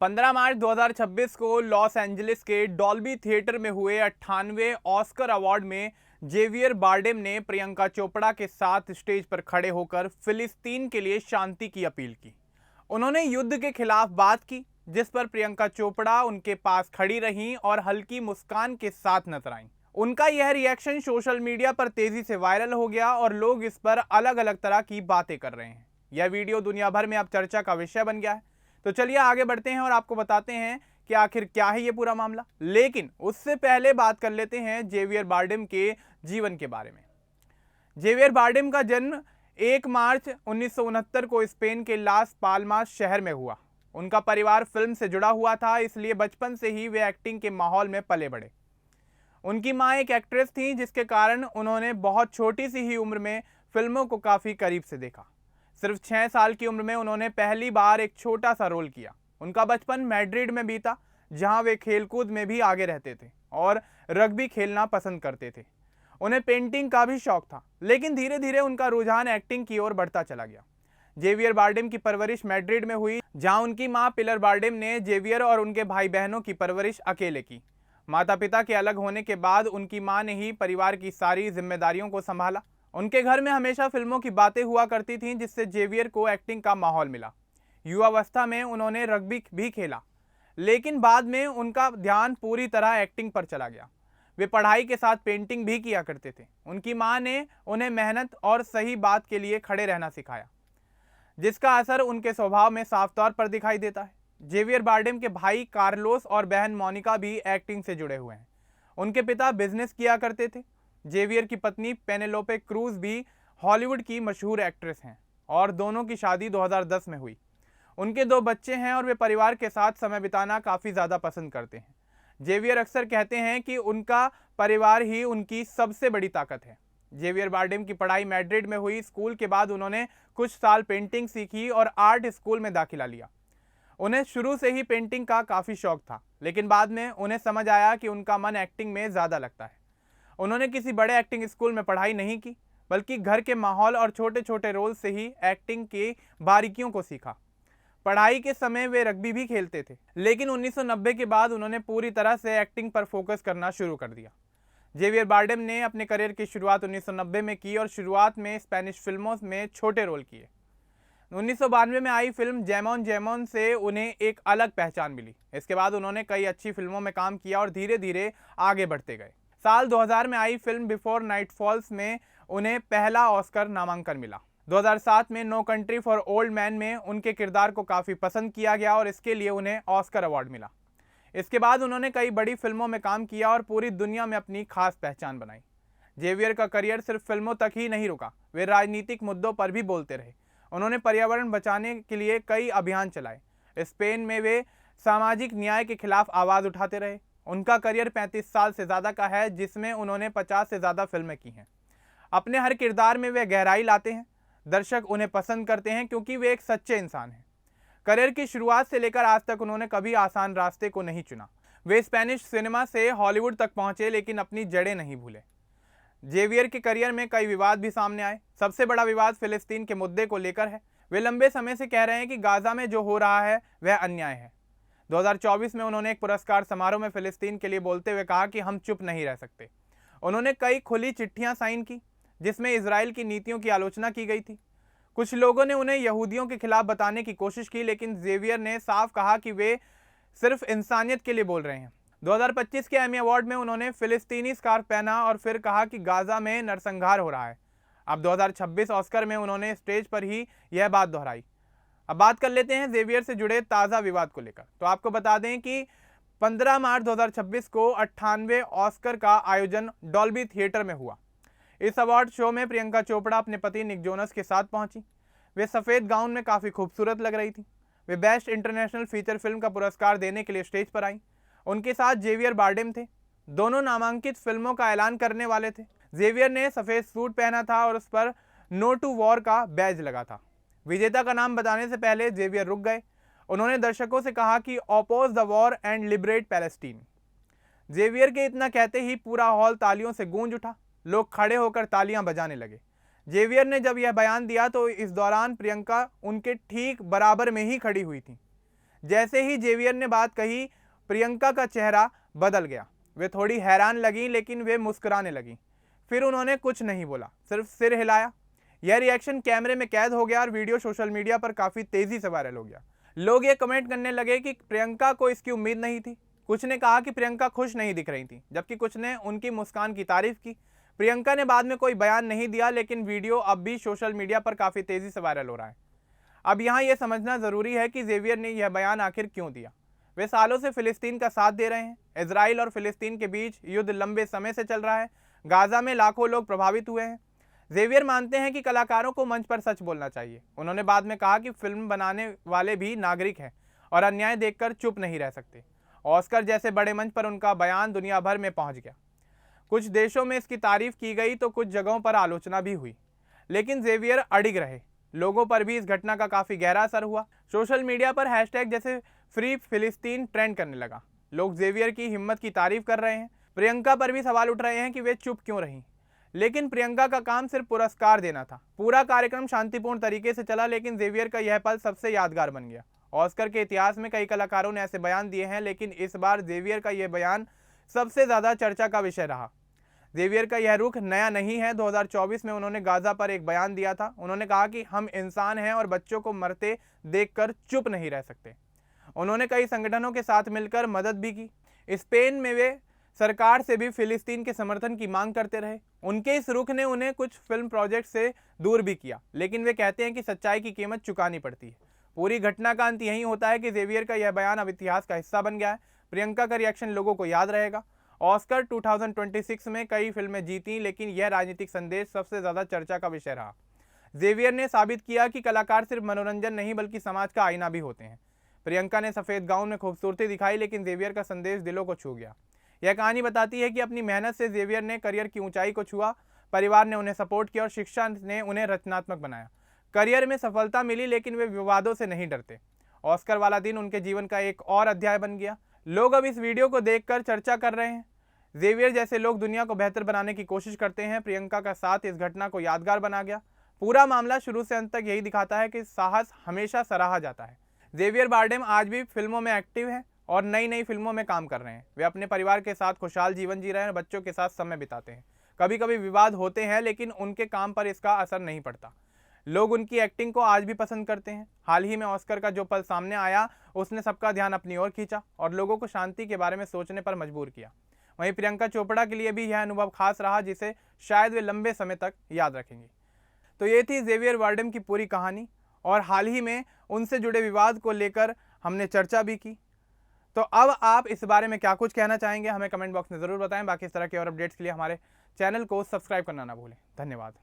15 मार्च 2026 को Los Angeles के Dolby theatre में हुए 98वें ऑस्कर अवार्ड में जेवियर बारडेम ने प्रियंका चोपड़ा के साथ स्टेज पर खड़े होकर फिलिस्तीन के लिए शांति की अपील की। उन्होंने युद्ध के खिलाफ बात की, जिस पर प्रियंका चोपड़ा उनके पास खड़ी रहीं और हल्की मुस्कान के साथ नजर आईं। उनका यह रिएक्शन सोशल मीडिया पर तेजी से वायरल हो गया और लोग इस पर अलग अलग तरह की बातें कर रहे हैं। यह वीडियो दुनिया भर में अब चर्चा का विषय बन गया है। तो चलिए आगे बढ़ते हैं और आपको बताते हैं कि आखिर क्या है ये पूरा मामला। लेकिन उससे पहले बात कर लेते हैं जेवियर बारडेम के जीवन के बारे में। जेवियर बारडेम का जन्म 1 मार्च 1969 को स्पेन के लास पाल्मास शहर में हुआ। उनका परिवार फिल्म से जुड़ा हुआ था, इसलिए बचपन से ही वे एक्टिंग के माहौल में पले बढ़े। उनकी मां एक एक्ट्रेस थी, जिसके कारण उन्होंने बहुत छोटी सी ही उम्र में फिल्मों को काफी करीब से देखा। सिर्फ 6 साल की उम्र में उन्होंने पहली बार एक छोटा सा रोल किया। उनका बचपन मैड्रिड में बीता, जहां वे खेलकूद में भी आगे रहते थे और रग्बी खेलना पसंद करते थे। उन्हें पेंटिंग का भी शौक था, लेकिन धीरे धीरे उनका रुझान एक्टिंग की ओर बढ़ता चला गया। जेवियर बारडेम की परवरिश मैड्रिड में हुई, जहां उनकी मां पिलर बारडेम ने जेवियर और उनके भाई बहनों की परवरिश अकेले की। माता पिता के अलग होने के बाद उनकी मां ने ही परिवार की सारी जिम्मेदारियों को संभाला। उनके घर में हमेशा फिल्मों की बातें हुआ करती थीं, जिससे जेवियर को एक्टिंग का माहौल मिला। युवावस्था में उन्होंने रग्बी भी खेला, लेकिन बाद में उनका ध्यान पूरी तरह एक्टिंग पर चला गया। वे पढ़ाई के साथ पेंटिंग भी किया करते थे। उनकी मां ने उन्हें मेहनत और सही बात के लिए खड़े रहना सिखाया, जिसका असर उनके स्वभाव में साफ तौर पर दिखाई देता है। जेवियर बारडेम के भाई कार्लोस और बहन मोनिका भी एक्टिंग से जुड़े हुए हैं। उनके पिता बिजनेस किया करते थे। जेवियर की पत्नी पेनेलोपे क्रूज भी हॉलीवुड की मशहूर एक्ट्रेस हैं और दोनों की शादी 2010 में हुई। उनके 2 बच्चे हैं और वे परिवार के साथ समय बिताना काफ़ी ज़्यादा पसंद करते हैं। जेवियर अक्सर कहते हैं कि उनका परिवार ही उनकी सबसे बड़ी ताकत है। जेवियर बारडेम की पढ़ाई मैड्रिड में हुई। स्कूल के बाद उन्होंने कुछ साल पेंटिंग सीखी और आर्ट स्कूल में दाखिला लिया। उन्हें शुरू से ही पेंटिंग का काफ़ी शौक था, लेकिन बाद में उन्हें समझ आया कि उनका मन एक्टिंग में ज़्यादा लगता है। उन्होंने किसी बड़े एक्टिंग स्कूल में पढ़ाई नहीं की, बल्कि घर के माहौल और छोटे छोटे रोल से ही एक्टिंग की बारीकियों को सीखा। पढ़ाई के समय वे रग्बी भी खेलते थे, लेकिन 1990 के बाद उन्होंने पूरी तरह से एक्टिंग पर फोकस करना शुरू कर दिया। जेवियर बारडेम ने अपने करियर की शुरुआत 1990 में की और शुरुआत में स्पेनिश फिल्मों में छोटे रोल किए। 1992 में आई फिल्म जेमोन जेमोन से उन्हें एक अलग पहचान मिली। इसके बाद उन्होंने कई अच्छी फिल्मों में काम किया और धीरे धीरे आगे बढ़ते गए। साल 2000 में आई फिल्म बिफोर नाइट फॉल्स में उन्हें पहला ऑस्कर नामांकन मिला। 2007 में no country for old man में उनके किरदार को काफ़ी पसंद किया गया और इसके लिए उन्हें ऑस्कर अवार्ड मिला। इसके बाद उन्होंने कई बड़ी फिल्मों में काम किया और पूरी दुनिया में अपनी खास पहचान बनाई। जेवियर का करियर सिर्फ फिल्मों तक ही नहीं रुका, वे राजनीतिक मुद्दों पर भी बोलते रहे। उन्होंने पर्यावरण बचाने के लिए कई अभियान चलाए। स्पेन में वे सामाजिक न्याय के खिलाफ आवाज़ उठाते रहे। उनका करियर 35 साल से ज़्यादा का है, जिसमें उन्होंने 50 से ज़्यादा फिल्में की हैं। अपने हर किरदार में वे गहराई लाते हैं। दर्शक उन्हें पसंद करते हैं क्योंकि वे एक सच्चे इंसान हैं। करियर की शुरुआत से लेकर आज तक उन्होंने कभी आसान रास्ते को नहीं चुना। वे स्पेनिश सिनेमा से हॉलीवुड तक पहुंचे, लेकिन अपनी जड़ें नहीं भूले। जेवियर के करियर में कई विवाद भी सामने आए। सबसे बड़ा विवाद फिलिस्तीन के मुद्दे को लेकर है। वे लंबे समय से कह रहे हैं कि गाजा में जो हो रहा है वह अन्याय है। 2024 में उन्होंने एक पुरस्कार समारोह में फिलिस्तीन के लिए बोलते हुए कहा कि हम चुप नहीं रह सकते। उन्होंने कई खुली चिट्ठियां साइन की, जिसमें इजराइल की नीतियों की आलोचना की गई थी। कुछ लोगों ने उन्हें यहूदियों के खिलाफ बताने की कोशिश की, लेकिन जेवियर ने साफ कहा कि वे सिर्फ इंसानियत के लिए बोल रहे हैं। 2025 के एमी अवार्ड में उन्होंने फिलिस्तीनी स्कार्फ पहना और फिर कहा कि गाजा में नरसंहार हो रहा है। अब 2026 ऑस्कर में उन्होंने स्टेज पर ही यह बात दोहराई। अब बात कर लेते हैं जेवियर से जुड़े ताज़ा विवाद को लेकर। तो आपको बता दें कि 15 मार्च 2026 को 98वें ऑस्कर का आयोजन डॉल्बी थिएटर में हुआ। इस अवार्ड शो में प्रियंका चोपड़ा अपने पति निक जोनस के साथ पहुंची। वे सफ़ेद गाउन में काफ़ी खूबसूरत लग रही थी। वे बेस्ट इंटरनेशनल फीचर फिल्म का पुरस्कार देने के लिए स्टेज पर आई। उनके साथ जेवियर बारडेम थे। दोनों नामांकित फिल्मों का ऐलान करने वाले थे। जेवियर ने सफ़ेद सूट पहना था और उस पर नो टू वॉर का बैज लगा था। विजेता का नाम बताने से पहले जेवियर रुक गए। उन्होंने दर्शकों से कहा कि oppose the war and liberate Palestine. Javier के इतना कहते ही पूरा हॉल तालियों से गूंज उठा। लोग खड़े होकर तालियां बजाने लगे। जेवियर ने जब यह बयान दिया तो इस दौरान प्रियंका उनके ठीक बराबर में ही खड़ी हुई थी। जैसे ही जेवियर ने बात कही, प्रियंका का चेहरा बदल गया। वे थोड़ी हैरान लगी, लेकिन वे मुस्कुराने लगी। फिर उन्होंने कुछ नहीं बोला, सिर्फ सिर हिलाया। यह रिएक्शन कैमरे में कैद हो गया और वीडियो सोशल मीडिया पर काफी तेजी से वायरल हो गया। लोग ये कमेंट करने लगे कि प्रियंका को इसकी उम्मीद नहीं थी। कुछ ने कहा कि प्रियंका खुश नहीं दिख रही थी, जबकि कुछ ने उनकी मुस्कान की तारीफ की। प्रियंका ने बाद में कोई बयान नहीं दिया, लेकिन वीडियो अब भी सोशल मीडिया पर काफी तेजी से वायरल हो रहा है। अब यहाँ यह समझना जरूरी है कि जेवियर ने यह बयान आखिर क्यों दिया। वे सालों से फिलिस्तीन का साथ दे रहे हैं। इजराइल और फिलिस्तीन के बीच युद्ध लंबे समय से चल रहा है। गाजा में लाखों लोग प्रभावित हुए हैं। जेवियर मानते हैं कि कलाकारों को मंच पर सच बोलना चाहिए। उन्होंने बाद में कहा कि फिल्म बनाने वाले भी नागरिक हैं और अन्याय देखकर चुप नहीं रह सकते। ऑस्कर जैसे बड़े मंच पर उनका बयान दुनिया भर में पहुंच गया। कुछ देशों में इसकी तारीफ की गई तो कुछ जगहों पर आलोचना भी हुई, लेकिन जेवियर अडिग रहे। लोगों पर भी इस घटना का काफी गहरा असर हुआ। सोशल मीडिया पर हैशटैग जैसे फ्री फिलिस्तीन ट्रेंड करने लगा। लोग जेवियर की हिम्मत की तारीफ कर रहे हैं। प्रियंका पर भी सवाल उठ रहे हैं कि वे चुप क्यों रहीं। लेकिन प्रियंका का काम सिर्फ पुरस्कार देना था। पूरा कार्यक्रम शांतिपूर्ण तरीके से चला, लेकिन जेवियर का यह पल सबसे यादगार बन गया। ऑस्कर के इतिहास में कई कलाकारों ने ऐसे बयान दिए हैं, लेकिन इस बार जेवियर का यह बयान सबसे ज्यादा चर्चा का विषय रहा। जेवियर का यह रुख नया नहीं है। 2024 में उन्होंने गाजा पर एक बयान दिया था। उन्होंने कहा कि हम इंसान हैं और बच्चों को मरते देखकर चुप नहीं रह सकते। उन्होंने कई संगठनों के साथ मिलकर मदद भी की। स्पेन में वे सरकार से भी फिलिस्तीन के समर्थन की मांग करते रहे। उनके इस रुख ने उन्हें कुछ फिल्म प्रोजेक्ट से दूर भी किया, लेकिन वे कहते हैं कि सच्चाई की कीमत चुकानी पड़ती है। पूरी घटना का अंत यही होता है कि जेवियर का यह बयान अब इतिहास का हिस्सा बन गया है। प्रियंका का रिएक्शन लोगों को याद रहेगा। ऑस्कर 2026 में कई फिल्में जीती, लेकिन यह राजनीतिक संदेश सबसे ज्यादा चर्चा का विषय रहा। जेवियर ने साबित किया कि कलाकार सिर्फ मनोरंजन नहीं बल्कि समाज का आईना भी होते हैं। प्रियंका ने सफेद गाउन में खूबसूरती दिखाई, लेकिन जेवियर का संदेश दिलों को छू गया। यह कहानी बताती है कि अपनी मेहनत से जेवियर ने करियर की ऊंचाई को छुआ। परिवार ने उन्हें सपोर्ट किया और शिक्षा ने उन्हें रचनात्मक बनाया। करियर में सफलता मिली, लेकिन वे विवादों से नहीं डरते। ऑस्कर वाला दिन उनके जीवन का एक और अध्याय बन गया। लोग अब इस वीडियो को देखकर चर्चा कर रहे हैं। जेवियर जैसे लोग दुनिया को बेहतर बनाने की कोशिश करते हैं। प्रियंका का साथ इस घटना को यादगार बना गया। पूरा मामला शुरू से अंत तक यही दिखाता है कि साहस हमेशा सराहा जाता है। जेवियर बारडेम आज भी फिल्मों में एक्टिव है और नई नई फिल्मों में काम कर रहे हैं। वे अपने परिवार के साथ खुशहाल जीवन जी रहे हैं और बच्चों के साथ समय बिताते हैं। कभी कभी विवाद होते हैं, लेकिन उनके काम पर इसका असर नहीं पड़ता। लोग उनकी एक्टिंग को आज भी पसंद करते हैं। हाल ही में ऑस्कर का जो पल सामने आया, उसने सबका ध्यान अपनी ओर खींचा और लोगों को शांति के बारे में सोचने पर मजबूर किया। वहीं प्रियंका चोपड़ा के लिए भी यह अनुभव खास रहा, जिसे शायद वे लंबे समय तक याद रखेंगी। तो ये थी जेवियर बारडेम की पूरी कहानी, और हाल ही में उनसे जुड़े विवाद को लेकर हमने चर्चा भी की। तो अब आप इस बारे में क्या कुछ कहना चाहेंगे, हमें कमेंट बॉक्स में ज़रूर बताएं। बाकी इस तरह के और अपडेट्स के लिए हमारे चैनल को सब्सक्राइब करना ना भूलें। धन्यवाद।